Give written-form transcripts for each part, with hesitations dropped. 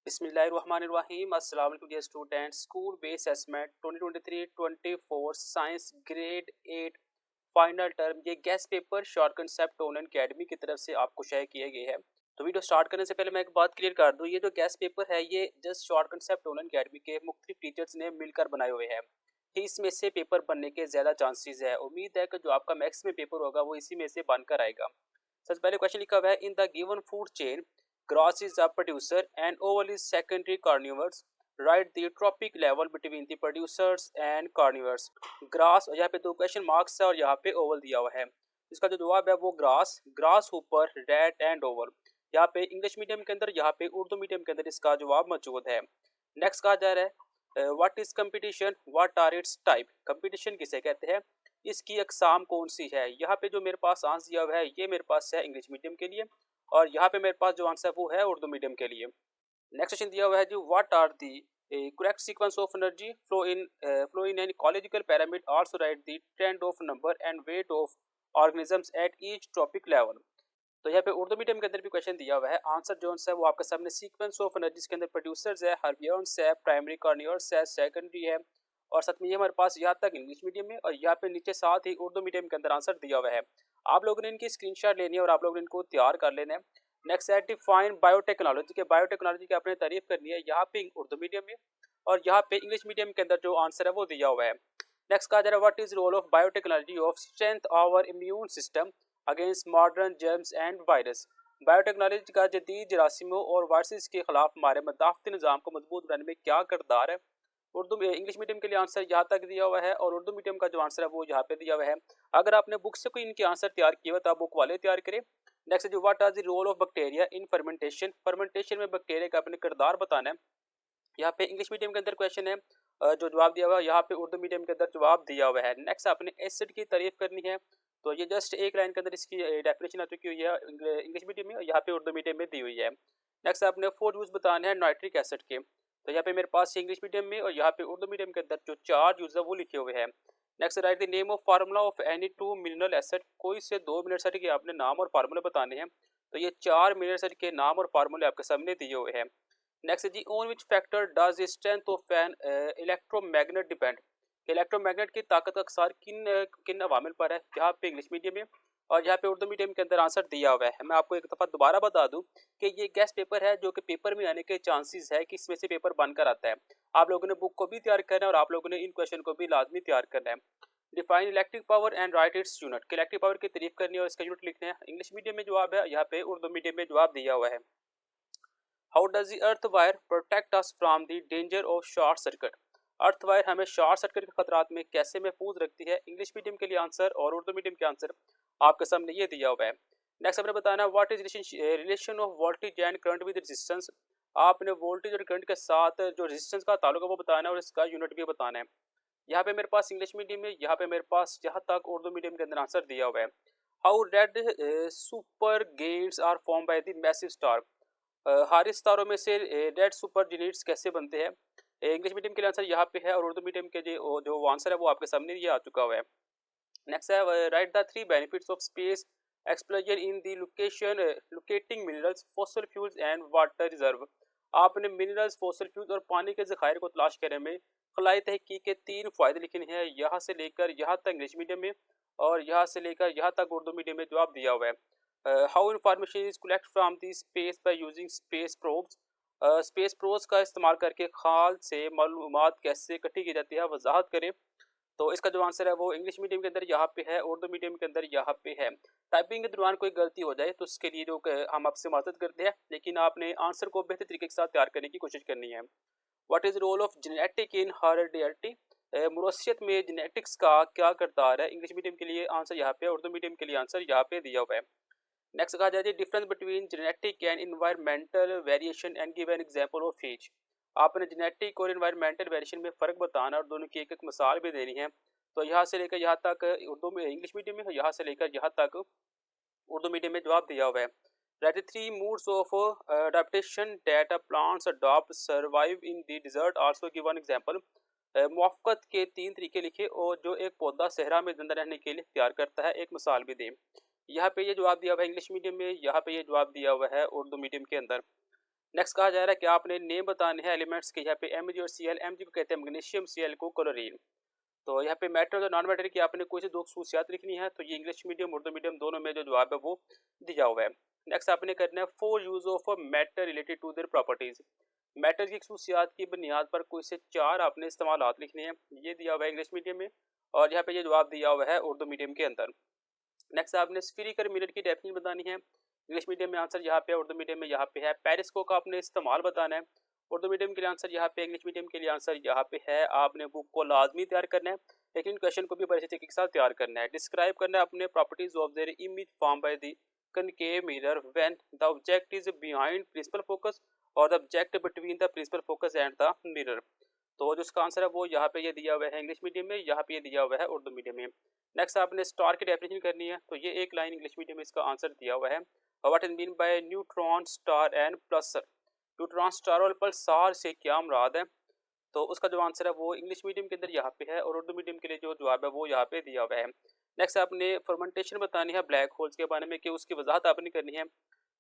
बिस्मिल्लाहिर्रहमानिर्रहीम अस्सलाम वालेकुम dear students. School based assessment 2023-24 science grade 8 final term ये guess paper short concept online academy की तरफ से आपको शेयर किए गए हैं। तो वीडियो स्टार्ट करने से पहले मैं एक बात क्लियर कर दूं, ये जो गेस्ट पेपर है ये just short concept online academy के मुख्तलिफ टीचर्स ने मिलकर बनाए हुए हैं कि इसमें से पेपर बनने के ज़्यादा चांसेस है। उम्मीद है कि जो आपका मैक्स में पेपर होगा वो इसी में से बनकर आएगा। सबसे पहले क्वेश्चन लिखा हुआ है, in the given food chain grass is the producer and oval is secondary carnivores. Write the trophic level between the producers and carnivores. Grass, यहाँ पे दो क्वेश्चन मार्क्स है और यहाँ पे ओवल दिया हुआ है। इसका जो जवाब है वो ग्रास, ग्रास ऊपर रेड एंड ओवल। यहाँ पे इंग्लिश मीडियम के अंदर, यहाँ पे उर्दू मीडियम के अंदर इसका जवाब मौजूद है। नेक्स्ट कहा जा रहा है, what is competition, what are its type. Competition किसे कहते हैं, इसकी अकसाम कौन सी है। यहाँ पे जो मेरे पास आंसर दिया हुआ है ये मेरे पास है इंग्लिश मीडियम के लिए और यहाँ पे मेरे पास जो आंसर है वो है उर्दू मीडियम के लिए। नेक्स्ट क्वेश्चन दिया हुआ है जी, what are the correct sequence of energy flow in an ecological pyramid, also write the trend of number and weight of organisms at each trophic level. तो यहाँ पे उर्दू मीडियम के अंदर भी क्वेश्चन दिया हुआ है। आंसर जो है वो आपके सामने सीक्वेंस ऑफ एनर्जीज के अंदर प्रोड्यूसर्स है, हर्बियंस है, प्राइमरी कार्निवर्स है, सेकेंडरी है और साथ में ये हमारे पास यहाँ तक इंग्लिश मीडियम में और यहाँ पे नीचे साथ ही उर्दू मीडियम के अंदर आंसर दिया हुआ है। आप लोगों ने इनकी स्क्रीनशॉट लेनी है और आप लोगों ने इनको तैयार कर लेना है। नेक्स्ट है डिफाइन बायोटेक्नोलॉजी के, बायोटेक्नोलॉजी की आपने तारीफ करनी है, यहाँ पे उर्दू मीडियम में और यहाँ पे इंग्लिश मीडियम के अंदर जो आंसर है वो दिया हुआ है। नेक्स्ट कहा जा रहा है, what is role of biotechnology of strength our immune system against modern germs and virus. Biotechnology का जदीद जरासीमों और वायरसेस के खिलाफ हमारे मदाफ़ती निज़ाम को मजबूत बनाने में क्या किरदार है। उर्दू में इंग्लिश मीडियम के लिए आंसर यहाँ तक दिया हुआ है और उर्दू मीडियम का जो आंसर है वो यहाँ पे दिया हुआ है। अगर आपने बुक से कोई इनके आंसर तैयार किए हुए तो आप बुक वाले तैयार करें। नेक्स्ट जो what are the role of bacteria in fermentation, fermentation में बैक्टीरिया का अपने किरदार बताना है। यहाँ पे इंग्लिश मीडियम के अंदर क्वेश्चन है, जो जवाब दिया हुआ है यहाँ पे उर्दू मीडियम के अंदर जवाब दिया हुआ है। नेक्स्ट आपने एसिड की तारीफ करनी है, तो ये जस्ट एक लाइन के अंदर इसकी डेफिनेशन आ चुकी हुई है इंग्लिश मीडियम में और यहाँ पे उर्दू मीडियम में दी हुई है। नेक्स्ट आपने 4 यूज बताने हैं नाइट्रिक एसिड के, तो यहाँ पे मेरे पास इंग्लिश मीडियम में और यहाँ पे उर्दू मीडियम के अंदर जो 4 यूज है वो लिखे हुए हैं। Next right the name of formula of any 2 mineral acid, कोई से 2 मिनरल एसिड के आपने नाम और फार्मूले बताने हैं। तो ये 4 मिनरल एसिड के नाम और फार्मूले आपके सामने दिए हुए हैं। नेक्स्ट जी, on which factor does the strength of an electromagnet depend. Electromagnet की ताकत का अक्सर किन अवामिल पर है। यहाँ पे इंग्लिश मीडियम में और यहाँ पे उर्दू मीडियम के अंदर आंसर दिया हुआ है। मैं आपको एक दफ़ा दोबारा बता दूं कि ये गेस्ट पेपर है जो कि पेपर में आने के चांसेस है कि इसमें से पेपर बनकर आता है। आप लोगों ने बुक को भी तैयार करना है और आप लोगों ने इन क्वेश्चन को भी लाजमी तैयार करना है। Define electric power and right its unit, electric power की तारीफ करनी है और इसका यूनिट लिखना है। इंग्लिश मीडियम में जवाब है, यहाँ पे उर्दू मीडियम में जवाब दिया हुआ है। How does the earth wire protect us from the danger of short circuit. Earth wire हमें शॉर्ट सर्किट के खतरात में कैसे महफूज रखती है। इंग्लिश मीडियम के लिए आंसर और उर्दू मीडियम के आंसर आपके सामने ये दिया हुआ है। नेक्स्ट हमने बताना what is relation of voltage and current with resistance. आपने वोल्टेज और करंट के साथ जो रेजिस्टेंस का ताल्लुक है वो बताना है और इसका यूनिट भी बताना है। यहाँ पे मेरे पास इंग्लिश मीडियम में, यहाँ पे मेरे पास यहाँ तक उर्दू मीडियम के अंदर आंसर दिया हुआ है। How red super gets are form by the massive star. हारिस तारों में से रेड सुपर यूनिट्स कैसे बनते हैं। इंग्लिश मीडियम के लिए आंसर यहाँ पे है और उर्दू मीडियम के जो आंसर है वो आपके सामने ये आ चुका हुआ है। नेक्स्ट है right the 3 benefits of space explosion in the locating minerals fossil fuels and water reserve. आपने मिनरल्स, फॉसिल फ्यूल्स और पानी के ज़खायर को तलाश करने में खलाई तहकीक के 3 फ़ायदे लिखने हैं। यहाँ से लेकर यहाँ तक इंग्लिश मीडियम में और यहाँ से लेकर यहाँ तक उर्दू मीडियम में जवाब दिया हुआ है। How information is collect from the space by using space probes. Space probes का इस्तेमाल करके खाल से मालूमात कैसे इकट्ठी की जाती है, वजाहत करें। तो इसका जो आंसर है वो इंग्लिश मीडियम के अंदर यहाँ पे है, उर्दू मीडियम के अंदर यहाँ पे है। टाइपिंग के दौरान कोई गलती हो जाए तो उसके लिए हम आपसे मदद करते हैं, लेकिन आपने आंसर को बेहतर तरीके के साथ तैयार करने की कोशिश करनी है। What is role of genetic in heredity. मुरस्सियत में जेनेटिक्स का क्या किरदार है। इंग्लिश मीडियम के लिए आंसर यहाँ पे, उर्दू मीडियम के लिए आंसर यहाँ पे दिया हुआ है। नेक्स्ट कहा जाए difference between genetic and environmental variation and give an example of each. आपने जेनेटिक और इन्वायरमेंटल वेरिएशन में फ़र्क बताना और दोनों की एक एक मिसाल भी देनी है। तो यहाँ से लेकर यहाँ तक उर्दू में, इंग्लिश मीडियम में, और यहाँ से लेकर यहाँ तक उर्दू मीडियम में जवाब दिया हुआ है। Write 3 moods of adaptation that a plants adopt survive in the desert, also give an example. मुआफ़क़त के 3 तरीके लिखे और जो एक पौधा सहरा में ज़िंदा रहने के लिए तैयार करता है, एक मिसाल भी दें। यहाँ पे ये जवाब दिया हुआ है इंग्लिश मीडियम में, यहाँ पे ये जवाब दिया हुआ है उर्दू मीडियम के अंदर। नेक्स्ट कहा जा रहा है कि आपने नेम बताने हैं एलिमेंट्स के, यहाँ पे Mg और Cl। Mg को कहते हैं मैग्नीशियम, Cl को क्लोरीन। तो यहाँ पे मैटर और नॉन मैटर की आपने कोई से दो खसूसियात लिखनी है, तो ये इंग्लिश मीडियम उर्दू मीडियम दोनों में जो जवाब है वो दिया हुआ है। नेक्स्ट आपने करना है for use of matter related to their properties. Matter की खसूसियात की बुनियाद पर कोई से चार आपने इस्तेमालात लिखने हैं, ये दिया हुआ है इंग्लिश मीडियम में, और यहाँ पे ये जवाब दिया हुआ है उर्दू मीडियम के अंदर। नेक्स्ट आपने स्फीरिकल मिरर की डेफिनेशन बतानी है, इंग्लिश मीडियम में आंसर यहाँ पे, उर्दू मीडियम में यहाँ पे है पेरिस्कोप का आपने इस्तेमाल बताना है। उर्दू मीडियम के लिए आंसर यहाँ पे, इंग्लिश मीडियम के लिए आंसर यहाँ पे है। आपने बुक को लाजमी तैयार करना है, लेकिन क्वेश्चन को भी बड़े तरीके के साथ तैयार करना है। डिस्क्राइब करना है अपने properties of their image form by the concave mirror when the object is behind principal focus और the object between the principal focus and the mirror. तो जो इसका आंसर है वो यहाँ पे ये दिया हुआ है इंग्लिश मीडियम में, यहाँ पे ये दिया हुआ है उर्दू मीडियम में। नेक्स्ट आपने स्टार की डेफिनेशन करनी है, तो ये एक लाइन इंग्लिश मीडियम में इसका आंसर दिया हुआ है। What is mean by neutron star and Pulsar. Neutron star और पल्सार से क्या मुराद है, तो उसका जो आंसर है वो इंग्लिश मीडियम के अंदर यहाँ पे है, और उर्दू मीडियम के लिए जो जवाब है वो यहाँ पे दिया हुआ है। नेक्स्ट आपने फर्मेंटेशन बतानी है ब्लैक होल्स के बारे में, कि उसकी वजाहत आपने करनी है,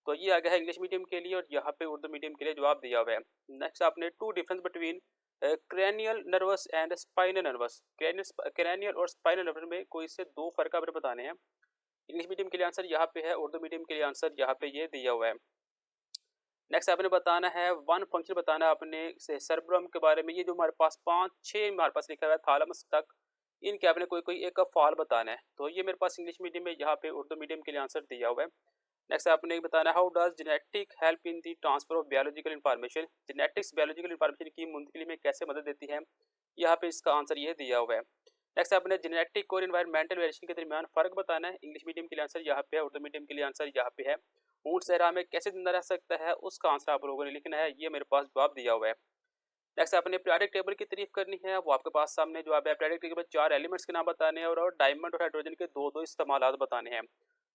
तो ये आ गया है इंग्लिश मीडियम के लिए, और यहाँ पे उर्दू मीडियम के लिए जवाब दिया हुआ है। नेक्स्ट आपने two difference between cranial nerves and spinal nerves, cranial और स्पाइनल नर्वस में कोई से दो फर्क आपने बताने हैं। इंग्लिश मीडियम के लिए आंसर यहाँ पे है, उर्दू मीडियम के लिए आंसर यहाँ पे ये दिया हुआ है। नेक्स्ट आपने बताना है वन फंक्शन बताना है आपने सर्ब्रम के बारे में, ये जो हमारे पास पाँच छः हमारे पास लिखा हुआ है थालमस तक, इनके आपने कोई कोई एक फाल बताना है, तो ये मेरे पास इंग्लिश मीडियम में, यहाँ पे उर्दू मीडियम के लिए आंसर दिया हुआ है। नेक्स्ट आपने बताना है how does genetic help in the transfer of biological information. Genetics biological information की मुंतकिली में कैसे मदद देती है, यहाँ पे इसका आंसर ये दिया हुआ है। नेक्स्ट आपने जेनेटिक और इन्वायरमेंटल वेरिएशन के दरमियान फ़र्क बताना है, इंग्लिश मीडियम के लिए आंसर यहाँ पे है, उर्दू मीडियम के लिए आंसर यहाँ पे है। ऊँट सहरा में कैसे जिंदा रह सकता है, उसका आंसर आप लोगों ने लिखना है, ये मेरे पास जवाब दिया हुआ है। नेक्स्ट आपने पीरियोडिक टेबल की तारीफ करनी है, वो आपके पास सामने जवाब है। पीरियोडिक टेबल में चार एलिमेंट्स के नाम बताने हैं, और डायमंड और हाइड्रोजन के दो दो इस्तेमाल बताने हैं,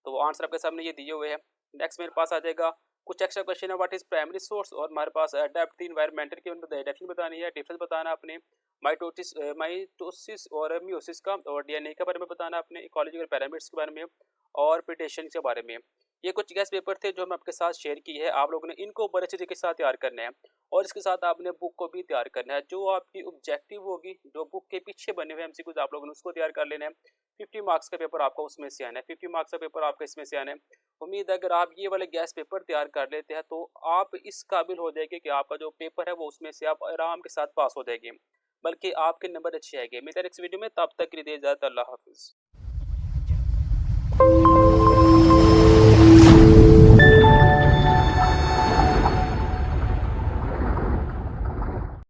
तो वो आंसर आपके सामने ये दिए हुए हैं। नेक्स्ट मेरे पास आ जाएगा कुछ एक्स्ट्रा क्वेश्चन है, व्हाट इज प्राइमरी सोर्स, और हमारे पास अडेप्ट इन्वायरमेंटल के डेफिनेशन बतानी है, डिफरेंस बताना आपने माइटोसिस और मियोसिस का, और डीएनए के बारे में बताना आपने, इकोलॉजिकल पैरामीटर्स के बारे में, और प्रिटेशन के बारे में। ये कुछ गैस पेपर थे जो मैं आपके साथ शेयर की है, आप लोगों ने इनको बड़े अच्छे तरीके के साथ तैयार करना है, और इसके साथ आपने बुक को भी तैयार करना है। जो आपकी ऑब्जेक्टिव होगी, जो बुक के पीछे बने हुए एमसीक्यूज आप लोगों ने उसको तैयार कर लेना है। 50 मार्क्स का पेपर आपका उसमें से आना है, 50 मार्क्स का पेपर आपका इसमें से आना है। उम्मीद है अगर आप ये वाले गैस पेपर तैयार कर लेते हैं, तो आप इस काबिल हो जाएंगे कि आपका जो पेपर है वो उसमें से आप आराम के साथ पास हो जाएंगे, बल्कि आपके नंबर अच्छे आएंगे। मिलते हैं नेक्स्ट वीडियो में, तब तक के लिए इजाज़त, अल्लाह हाफिज़।